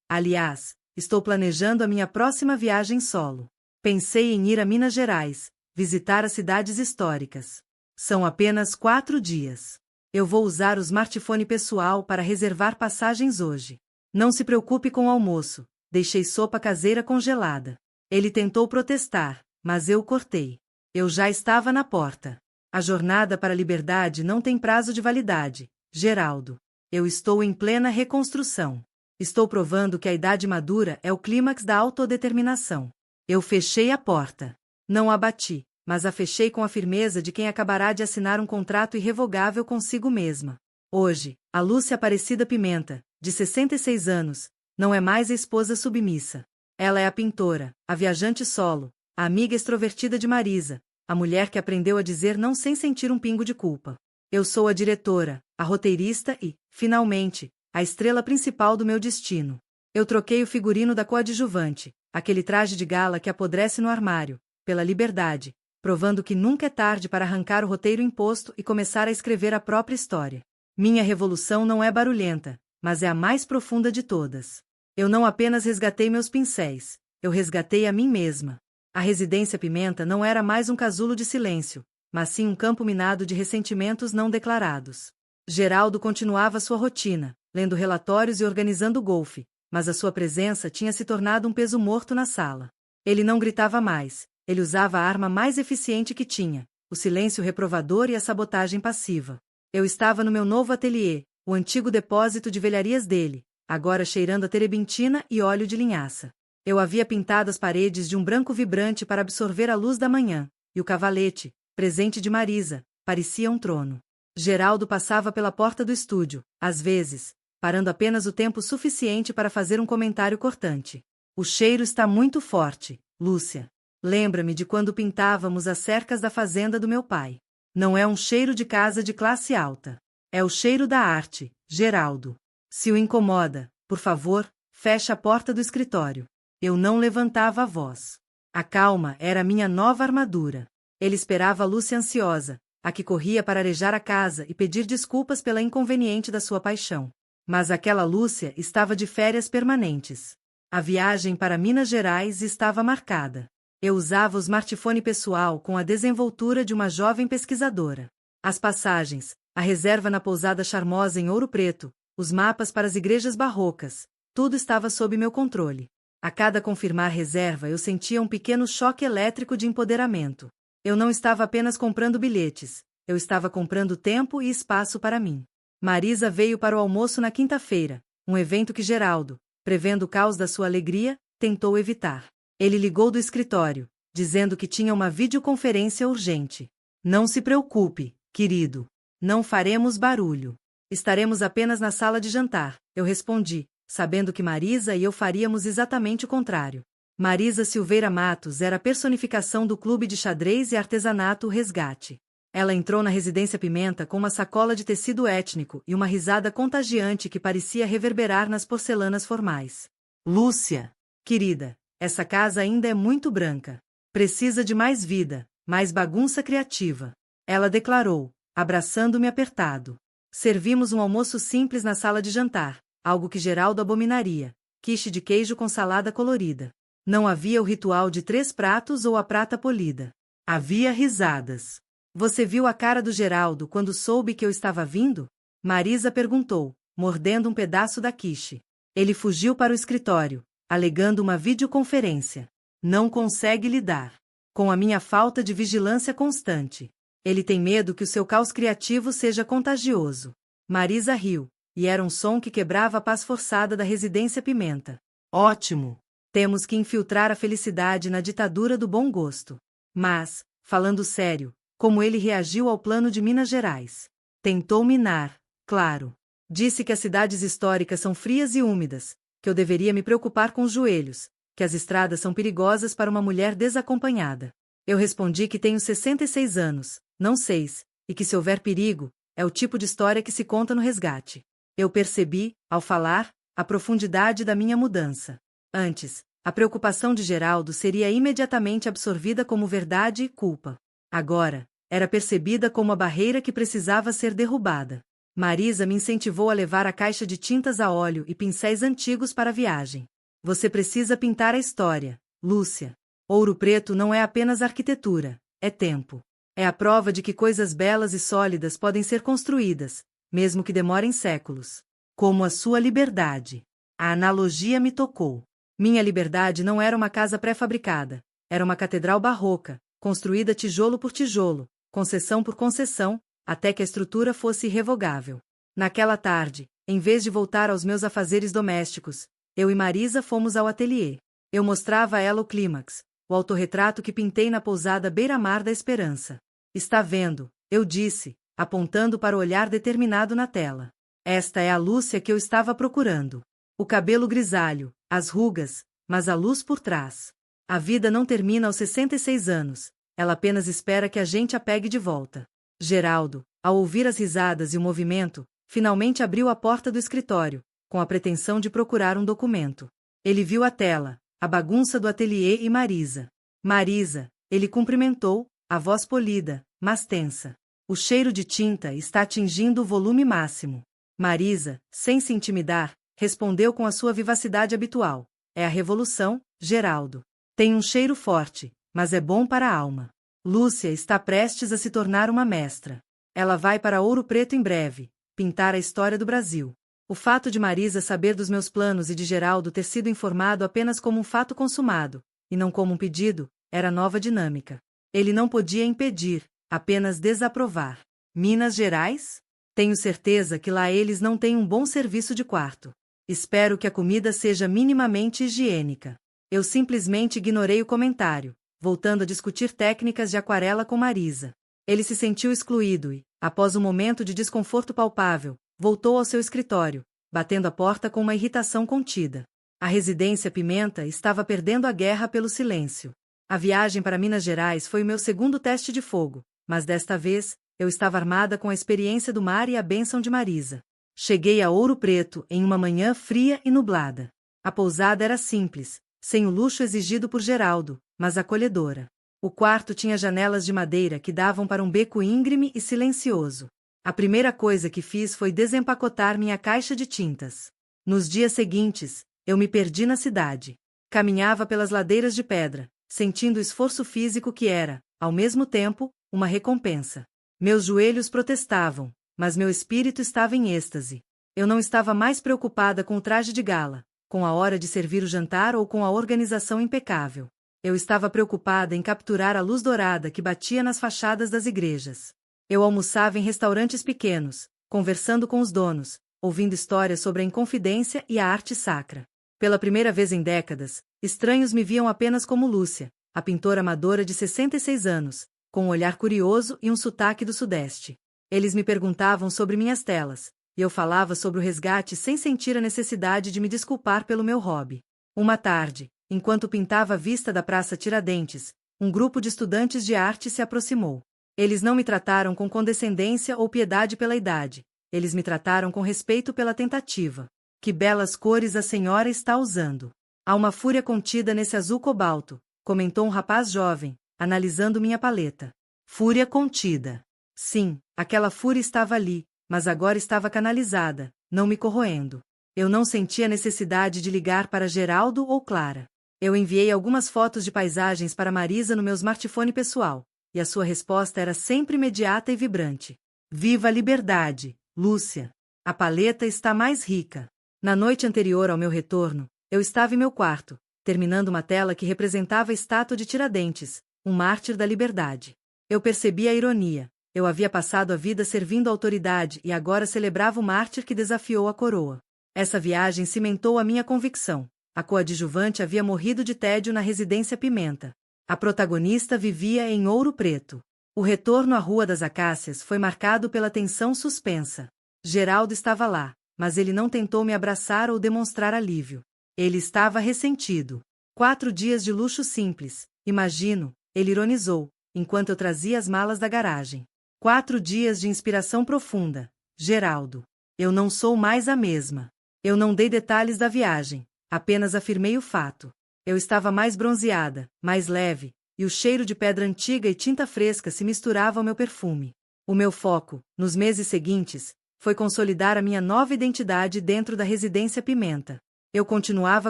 Aliás, estou planejando a minha próxima viagem solo. Pensei em ir a Minas Gerais, visitar as cidades históricas. São apenas 4 dias. Eu vou usar o smartphone pessoal para reservar passagens hoje. Não se preocupe com o almoço, deixei sopa caseira congelada. Ele tentou protestar, mas eu cortei. Eu já estava na porta. A jornada para a liberdade não tem prazo de validade, Geraldo. Eu estou em plena reconstrução. Estou provando que a idade madura é o clímax da autodeterminação. Eu fechei a porta. Não a bati, mas a fechei com a firmeza de quem acabará de assinar um contrato irrevogável consigo mesma. Hoje, a Lúcia Aparecida Pimenta, de 66 anos, não é mais a esposa submissa. Ela é a pintora, a viajante solo, a amiga extrovertida de Marisa, a mulher que aprendeu a dizer não sem sentir um pingo de culpa. Eu sou a diretora, a roteirista e, finalmente, a estrela principal do meu destino. Eu troquei o figurino da coadjuvante, aquele traje de gala que apodrece no armário, pela liberdade, provando que nunca é tarde para arrancar o roteiro imposto e começar a escrever a própria história. Minha revolução não é barulhenta, mas é a mais profunda de todas. Eu não apenas resgatei meus pincéis, eu resgatei a mim mesma. A residência Pimenta não era mais um casulo de silêncio, mas sim um campo minado de ressentimentos não declarados. Geraldo continuava sua rotina, lendo relatórios e organizando golfe, mas a sua presença tinha se tornado um peso morto na sala. Ele não gritava mais, ele usava a arma mais eficiente que tinha, o silêncio reprovador e a sabotagem passiva. Eu estava no meu novo ateliê, o antigo depósito de velharias dele, agora cheirando a terebintina e óleo de linhaça. Eu havia pintado as paredes de um branco vibrante para absorver a luz da manhã, e o cavalete, presente de Marisa, parecia um trono. Geraldo passava pela porta do estúdio, às vezes, parando apenas o tempo suficiente para fazer um comentário cortante. O cheiro está muito forte, Lúcia. Lembra-me de quando pintávamos as cercas da fazenda do meu pai. Não é um cheiro de casa de classe alta. É o cheiro da arte, Geraldo. Se o incomoda, por favor, feche a porta do escritório. Eu não levantava a voz. A calma era a minha nova armadura. Ele esperava a Lúcia ansiosa, a que corria para arejar a casa e pedir desculpas pela inconveniente da sua paixão. Mas aquela Lúcia estava de férias permanentes. A viagem para Minas Gerais estava marcada. Eu usava o smartphone pessoal com a desenvoltura de uma jovem pesquisadora. As passagens, a reserva na pousada charmosa em Ouro Preto, os mapas para as igrejas barrocas, tudo estava sob meu controle. A cada confirmar reserva eu sentia um pequeno choque elétrico de empoderamento. Eu não estava apenas comprando bilhetes, eu estava comprando tempo e espaço para mim. Marisa veio para o almoço na quinta-feira, um evento que Geraldo, prevendo o caos da sua alegria, tentou evitar. Ele ligou do escritório, dizendo que tinha uma videoconferência urgente. Não se preocupe, querido. Não faremos barulho. Estaremos apenas na sala de jantar, eu respondi, sabendo que Marisa e eu faríamos exatamente o contrário. Marisa Silveira Matos era a personificação do clube de xadrez e artesanato Resgate. Ela entrou na residência Pimenta com uma sacola de tecido étnico e uma risada contagiante que parecia reverberar nas porcelanas formais. Lúcia, querida, essa casa ainda é muito branca. Precisa de mais vida, mais bagunça criativa. Ela declarou, abraçando-me apertado. Servimos um almoço simples na sala de jantar, algo que Geraldo abominaria, quiche de queijo com salada colorida. Não havia o ritual de 3 pratos ou a prata polida. Havia risadas. Você viu a cara do Geraldo quando soube que eu estava vindo? Marisa perguntou, mordendo um pedaço da quiche. Ele fugiu para o escritório, alegando uma videoconferência. Não consegue lidar com a minha falta de vigilância constante. Ele tem medo que o seu caos criativo seja contagioso. Marisa riu, e era um som que quebrava a paz forçada da residência Pimenta. Ótimo! Temos que infiltrar a felicidade na ditadura do bom gosto. Mas, falando sério, como ele reagiu ao plano de Minas Gerais. Tentou minar, claro. Disse que as cidades históricas são frias e úmidas, que eu deveria me preocupar com os joelhos, que as estradas são perigosas para uma mulher desacompanhada. Eu respondi que tenho 66 anos, não 6, e que se houver perigo, é o tipo de história que se conta no resgate. Eu percebi, ao falar, a profundidade da minha mudança. Antes, a preocupação de Geraldo seria imediatamente absorvida como verdade e culpa. Agora, era percebida como a barreira que precisava ser derrubada. Marisa me incentivou a levar a caixa de tintas a óleo e pincéis antigos para a viagem. Você precisa pintar a história, Lúcia. Ouro Preto não é apenas arquitetura, é tempo. É a prova de que coisas belas e sólidas podem ser construídas, mesmo que demorem séculos. Como a sua liberdade. A analogia me tocou. Minha liberdade não era uma casa pré-fabricada, era uma catedral barroca, construída tijolo por tijolo, concessão por concessão, até que a estrutura fosse irrevogável. Naquela tarde, em vez de voltar aos meus afazeres domésticos, eu e Marisa fomos ao ateliê. Eu mostrava a ela o clímax, o autorretrato que pintei na pousada beira-mar da Esperança. Está vendo, eu disse, apontando para o olhar determinado na tela. Esta é a Lúcia que eu estava procurando. O cabelo grisalho, as rugas, mas a luz por trás. A vida não termina aos 66 anos, ela apenas espera que a gente a pegue de volta. Geraldo, ao ouvir as risadas e o movimento, finalmente abriu a porta do escritório, com a pretensão de procurar um documento. Ele viu a tela, a bagunça do ateliê e Marisa. Marisa, ele cumprimentou, a voz polida, mas tensa. O cheiro de tinta está atingindo o volume máximo. Marisa, sem se intimidar, respondeu com a sua vivacidade habitual. É a revolução, Geraldo. Tem um cheiro forte, mas é bom para a alma. Lúcia está prestes a se tornar uma mestra. Ela vai para Ouro Preto em breve, pintar a história do Brasil. O fato de Marisa saber dos meus planos e de Geraldo ter sido informado apenas como um fato consumado, e não como um pedido, era nova dinâmica. Ele não podia impedir, apenas desaprovar. Minas Gerais? Tenho certeza que lá eles não têm um bom serviço de quarto. Espero que a comida seja minimamente higiênica. Eu simplesmente ignorei o comentário, voltando a discutir técnicas de aquarela com Marisa. Ele se sentiu excluído e, após um momento de desconforto palpável, voltou ao seu escritório, batendo a porta com uma irritação contida. A residência Pimenta estava perdendo a guerra pelo silêncio. A viagem para Minas Gerais foi o meu segundo teste de fogo, mas desta vez, eu estava armada com a experiência do mar e a bênção de Marisa. Cheguei a Ouro Preto em uma manhã fria e nublada. A pousada era simples, sem o luxo exigido por Geraldo, mas acolhedora. O quarto tinha janelas de madeira que davam para um beco íngreme e silencioso. A primeira coisa que fiz foi desempacotar minha caixa de tintas. Nos dias seguintes, eu me perdi na cidade. Caminhava pelas ladeiras de pedra, sentindo o esforço físico que era, ao mesmo tempo, uma recompensa. Meus joelhos protestavam, mas meu espírito estava em êxtase. Eu não estava mais preocupada com o traje de gala, com a hora de servir o jantar ou com a organização impecável. Eu estava preocupada em capturar a luz dourada que batia nas fachadas das igrejas. Eu almoçava em restaurantes pequenos, conversando com os donos, ouvindo histórias sobre a Inconfidência e a arte sacra. Pela primeira vez em décadas, estranhos me viam apenas como Lúcia, a pintora amadora de 66 anos, com um olhar curioso e um sotaque do Sudeste. Eles me perguntavam sobre minhas telas, e eu falava sobre o resgate sem sentir a necessidade de me desculpar pelo meu hobby. Uma tarde, enquanto pintava a vista da Praça Tiradentes, um grupo de estudantes de arte se aproximou. Eles não me trataram com condescendência ou piedade pela idade, eles me trataram com respeito pela tentativa. Que belas cores a senhora está usando. Há uma fúria contida nesse azul cobalto, comentou um rapaz jovem, analisando minha paleta. Fúria contida. Sim, aquela fúria estava ali, mas agora estava canalizada, não me corroendo. Eu não sentia necessidade de ligar para Geraldo ou Clara. Eu enviei algumas fotos de paisagens para Marisa no meu smartphone pessoal, e a sua resposta era sempre imediata e vibrante. Viva a liberdade, Lúcia! A paleta está mais rica. Na noite anterior ao meu retorno, eu estava em meu quarto, terminando uma tela que representava a estátua de Tiradentes, um mártir da liberdade. Eu percebi a ironia. Eu havia passado a vida servindo a autoridade e agora celebrava o mártir que desafiou a coroa. Essa viagem cimentou a minha convicção. A coadjuvante havia morrido de tédio na residência Pimenta. A protagonista vivia em Ouro Preto. O retorno à Rua das Acácias foi marcado pela tensão suspensa. Geraldo estava lá, mas ele não tentou me abraçar ou demonstrar alívio. Ele estava ressentido. 4 dias de luxo simples, imagino, ele ironizou, enquanto eu trazia as malas da garagem. 4 dias de inspiração profunda. Geraldo. Eu não sou mais a mesma. Eu não dei detalhes da viagem, apenas afirmei o fato. Eu estava mais bronzeada, mais leve, e o cheiro de pedra antiga e tinta fresca se misturava ao meu perfume. O meu foco, nos meses seguintes, foi consolidar a minha nova identidade dentro da residência Pimenta. Eu continuava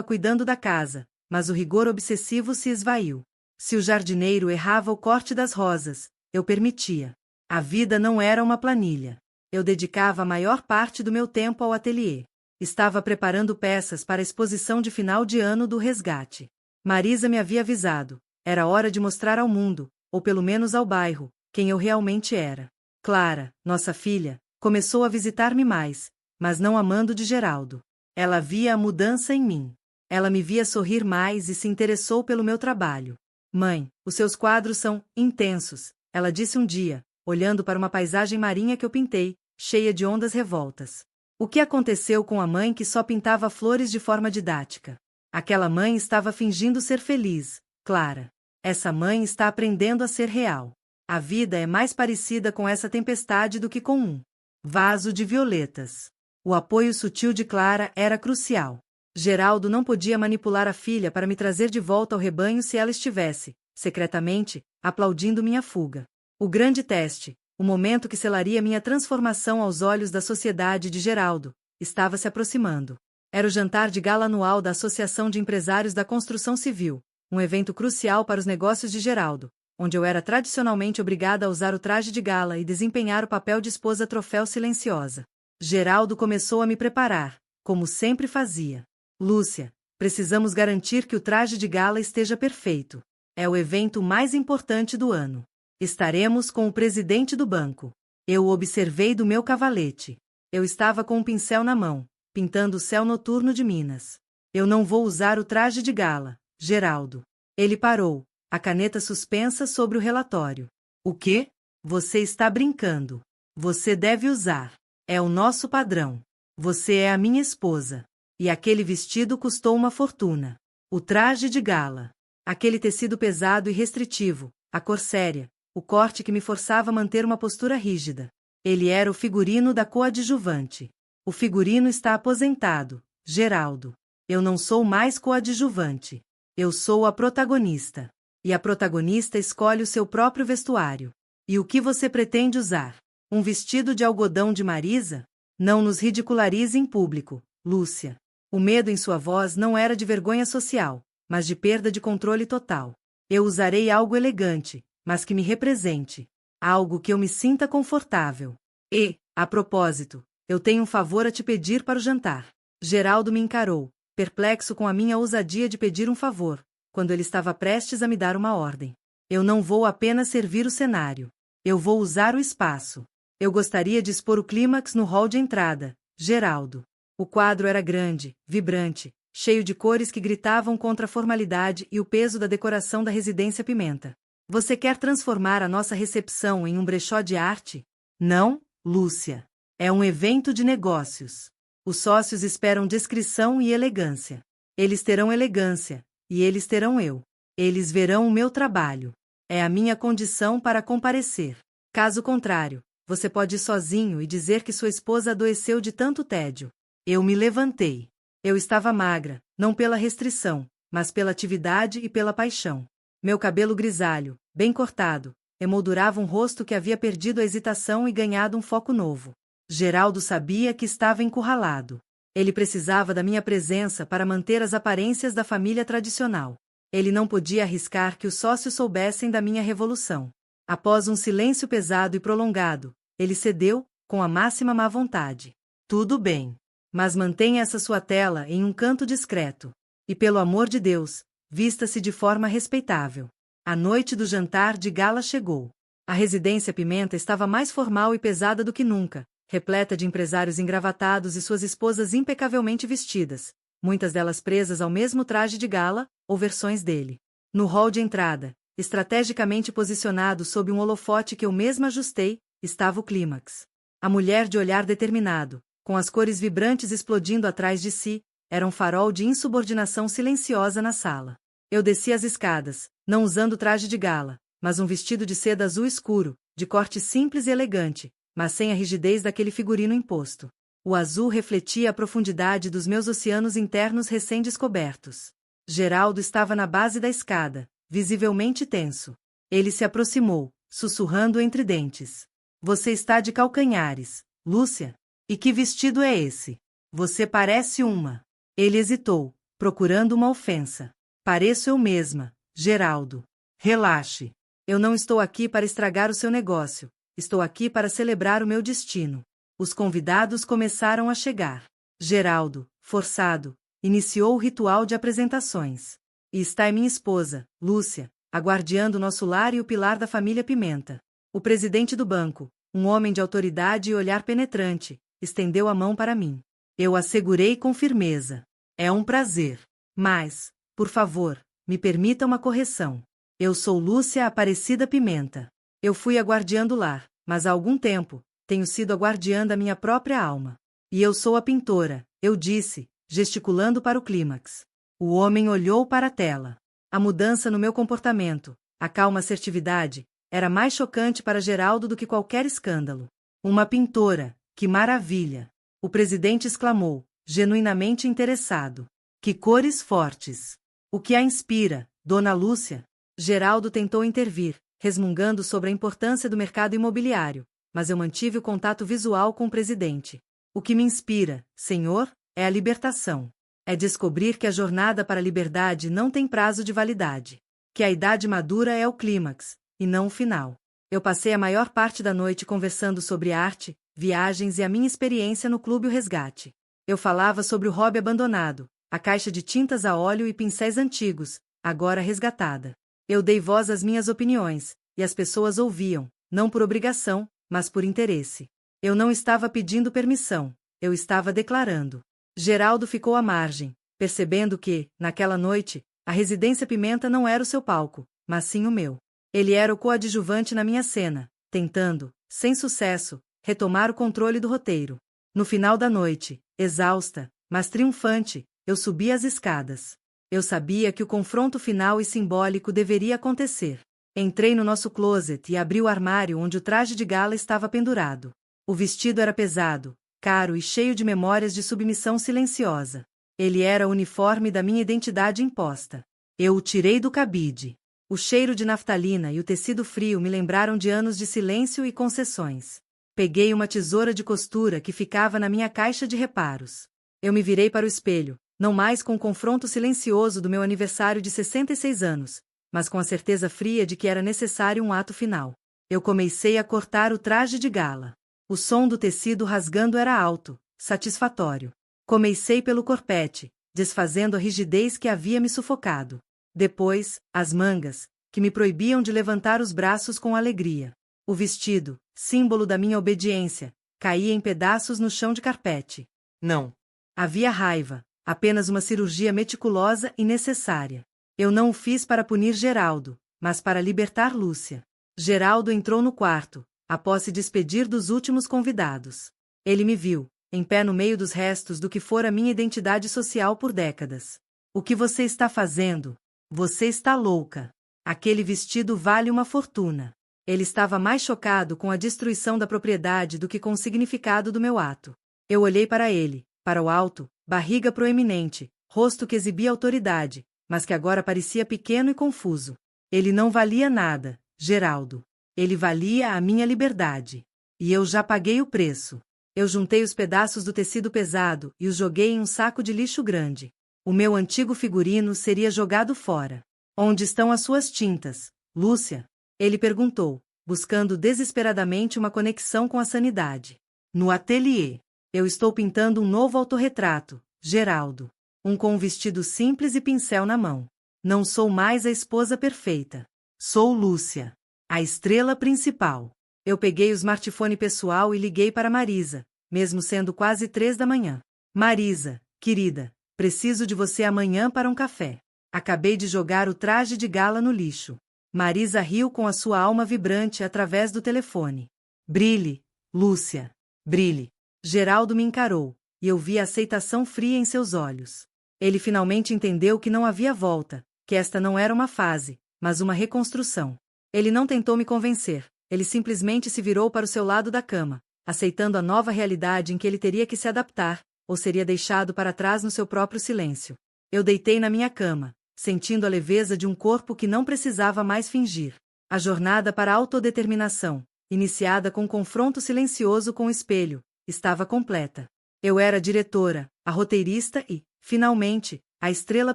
cuidando da casa, mas o rigor obsessivo se esvaiu. Se o jardineiro errava o corte das rosas, eu permitia. A vida não era uma planilha. Eu dedicava a maior parte do meu tempo ao ateliê. Estava preparando peças para a exposição de final de ano do Resgate. Marisa me havia avisado. Era hora de mostrar ao mundo, ou pelo menos ao bairro, quem eu realmente era. Clara, nossa filha, começou a visitar-me mais, mas não amando de Geraldo. Ela via a mudança em mim. Ela me via sorrir mais e se interessou pelo meu trabalho. Mãe, os seus quadros são intensos, ela disse um dia, olhando para uma paisagem marinha que eu pintei, cheia de ondas revoltas. O que aconteceu com a mãe que só pintava flores de forma didática? Aquela mãe estava fingindo ser feliz, Clara. Essa mãe está aprendendo a ser real. A vida é mais parecida com essa tempestade do que com um vaso de violetas. O apoio sutil de Clara era crucial. Geraldo não podia manipular a filha para me trazer de volta ao rebanho se ela estivesse, secretamente, aplaudindo minha fuga. O grande teste, o momento que selaria minha transformação aos olhos da sociedade de Geraldo, estava se aproximando. Era o jantar de gala anual da Associação de Empresários da Construção Civil, um evento crucial para os negócios de Geraldo, onde eu era tradicionalmente obrigada a usar o traje de gala e desempenhar o papel de esposa troféu silenciosa. Geraldo começou a me preparar, como sempre fazia. Lúcia, precisamos garantir que o traje de gala esteja perfeito. É o evento mais importante do ano. Estaremos com o presidente do banco. Eu o observei do meu cavalete. Eu estava com um pincel na mão, pintando o céu noturno de Minas. Eu não vou usar o traje de gala, Geraldo. Ele parou, a caneta suspensa sobre o relatório. O quê? Você está brincando. Você deve usar. É o nosso padrão. Você é a minha esposa. E aquele vestido custou uma fortuna. O traje de gala. Aquele tecido pesado e restritivo, a cor séria, o corte que me forçava a manter uma postura rígida. Ele era o figurino da coadjuvante. O figurino está aposentado, Geraldo. Eu não sou mais coadjuvante. Eu sou a protagonista. E a protagonista escolhe o seu próprio vestuário. E o que você pretende usar? Um vestido de algodão de Marisa? Não nos ridicularize em público, Lúcia. O medo em sua voz não era de vergonha social, mas de perda de controle total. Eu usarei algo elegante, mas que me represente. Algo que eu me sinta confortável. E, a propósito, eu tenho um favor a te pedir para o jantar. Geraldo me encarou, perplexo com a minha ousadia de pedir um favor, quando ele estava prestes a me dar uma ordem. Eu não vou apenas servir o cenário. Eu vou usar o espaço. Eu gostaria de expor o clímax no hall de entrada, Geraldo. O quadro era grande, vibrante, cheio de cores que gritavam contra a formalidade e o peso da decoração da residência Pimenta. Você quer transformar a nossa recepção em um brechó de arte? Não, Lúcia. É um evento de negócios. Os sócios esperam discrição e elegância. Eles terão elegância, e eles terão eu. Eles verão o meu trabalho. É a minha condição para comparecer. Caso contrário, você pode ir sozinho e dizer que sua esposa adoeceu de tanto tédio. Eu me levantei. Eu estava magra, não pela restrição, mas pela atividade e pela paixão. Meu cabelo grisalho, bem cortado, emoldurava um rosto que havia perdido a hesitação e ganhado um foco novo. Geraldo sabia que estava encurralado. Ele precisava da minha presença para manter as aparências da família tradicional. Ele não podia arriscar que os sócios soubessem da minha revolução. Após um silêncio pesado e prolongado, ele cedeu, com a máxima má vontade. Tudo bem. Mas mantenha essa sua tela em um canto discreto. E pelo amor de Deus, vista-se de forma respeitável. A noite do jantar de gala chegou. A residência Pimenta estava mais formal e pesada do que nunca, repleta de empresários engravatados e suas esposas impecavelmente vestidas, muitas delas presas ao mesmo traje de gala, ou versões dele. No hall de entrada, estrategicamente posicionado sob um holofote que eu mesma ajustei, estava o clímax. A mulher de olhar determinado, com as cores vibrantes explodindo atrás de si, era um farol de insubordinação silenciosa na sala. Eu desci as escadas, não usando traje de gala, mas um vestido de seda azul escuro, de corte simples e elegante, mas sem a rigidez daquele figurino imposto. O azul refletia a profundidade dos meus oceanos internos recém-descobertos. Geraldo estava na base da escada, visivelmente tenso. Ele se aproximou, sussurrando entre dentes. Você está de calcanhares, Lúcia? E que vestido é esse? Você parece uma. Ele hesitou, procurando uma ofensa. Pareço eu mesma, Geraldo. Relaxe. Eu não estou aqui para estragar o seu negócio. Estou aqui para celebrar o meu destino. Os convidados começaram a chegar. Geraldo, forçado, iniciou o ritual de apresentações. E está minha esposa, Lúcia, a guardiã do nosso lar e o pilar da família Pimenta. O presidente do banco, um homem de autoridade e olhar penetrante, estendeu a mão para mim. Eu a segurei com firmeza. É um prazer. Mas, por favor, me permita uma correção. Eu sou Lúcia Aparecida Pimenta. Eu fui a guardiã do lar, mas há algum tempo, tenho sido a guardiã da minha própria alma. E eu sou a pintora, eu disse, gesticulando para o clímax. O homem olhou para a tela. A mudança no meu comportamento, a calma assertividade, era mais chocante para Geraldo do que qualquer escândalo. Uma pintora, que maravilha! O presidente exclamou, genuinamente interessado. Que cores fortes! O que a inspira, Dona Lúcia? Geraldo tentou intervir, resmungando sobre a importância do mercado imobiliário, mas eu mantive o contato visual com o presidente. O que me inspira, senhor, é a libertação. É descobrir que a jornada para a liberdade não tem prazo de validade. Que a idade madura é o clímax, e não o final. Eu passei a maior parte da noite conversando sobre arte, viagens e a minha experiência no Clube O Resgate. Eu falava sobre o hobby abandonado, a caixa de tintas a óleo e pincéis antigos, agora resgatada. Eu dei voz às minhas opiniões, e as pessoas ouviam, não por obrigação, mas por interesse. Eu não estava pedindo permissão, eu estava declarando. Geraldo ficou à margem, percebendo que, naquela noite, a Residência Pimenta não era o seu palco, mas sim o meu. Ele era o coadjuvante na minha cena, tentando, sem sucesso, retomar o controle do roteiro. No final da noite, exausta, mas triunfante, eu subi as escadas. Eu sabia que o confronto final e simbólico deveria acontecer. Entrei no nosso closet e abri o armário onde o traje de gala estava pendurado. O vestido era pesado, caro e cheio de memórias de submissão silenciosa. Ele era o uniforme da minha identidade imposta. Eu o tirei do cabide. O cheiro de naftalina e o tecido frio me lembraram de anos de silêncio e concessões. Peguei uma tesoura de costura que ficava na minha caixa de reparos. Eu me virei para o espelho, não mais com o confronto silencioso do meu aniversário de 66 anos, mas com a certeza fria de que era necessário um ato final. Eu comecei a cortar o traje de gala. O som do tecido rasgando era alto, satisfatório. Comecei pelo corpete, desfazendo a rigidez que havia me sufocado. Depois, as mangas, que me proibiam de levantar os braços com alegria. O vestido, símbolo da minha obediência, caía em pedaços no chão de carpete. Não. Havia raiva, apenas uma cirurgia meticulosa e necessária. Eu não o fiz para punir Geraldo, mas para libertar Lúcia. Geraldo entrou no quarto, após se despedir dos últimos convidados. Ele me viu, em pé no meio dos restos do que fora minha identidade social por décadas. O que você está fazendo? Você está louca. Aquele vestido vale uma fortuna. Ele estava mais chocado com a destruição da propriedade do que com o significado do meu ato. Eu olhei para ele, para o alto, barriga proeminente, rosto que exibia autoridade, mas que agora parecia pequeno e confuso. Ele não valia nada, Geraldo. Ele valia a minha liberdade. E eu já paguei o preço. Eu juntei os pedaços do tecido pesado e os joguei em um saco de lixo grande. O meu antigo figurino seria jogado fora. Onde estão as suas tintas, Lúcia? Ele perguntou, buscando desesperadamente uma conexão com a sanidade. No ateliê. Eu estou pintando um novo autorretrato, Geraldo. Um com um vestido simples e pincel na mão. Não sou mais a esposa perfeita. Sou Lúcia. A estrela principal. Eu peguei o smartphone pessoal e liguei para Marisa, mesmo sendo quase 3 da manhã. Marisa, querida, preciso de você amanhã para um café. Acabei de jogar o traje de gala no lixo. Marisa riu com a sua alma vibrante através do telefone. Brilhe, Lúcia. Brilhe. Geraldo me encarou, e eu vi a aceitação fria em seus olhos. Ele finalmente entendeu que não havia volta, que esta não era uma fase, mas uma reconstrução. Ele não tentou me convencer, ele simplesmente se virou para o seu lado da cama, aceitando a nova realidade em que ele teria que se adaptar, ou seria deixado para trás no seu próprio silêncio. Eu deitei na minha cama, sentindo a leveza de um corpo que não precisava mais fingir. A jornada para a autodeterminação, iniciada com um confronto silencioso com o espelho, estava completa. Eu era a diretora, a roteirista e, finalmente, a estrela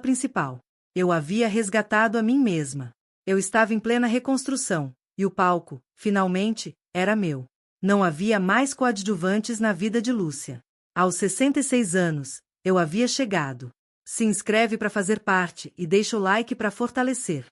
principal. Eu havia resgatado a mim mesma. Eu estava em plena reconstrução, e o palco, finalmente, era meu. Não havia mais coadjuvantes na vida de Lúcia. Aos 66 anos, eu havia chegado. Se inscreve para fazer parte e deixa o like para fortalecer.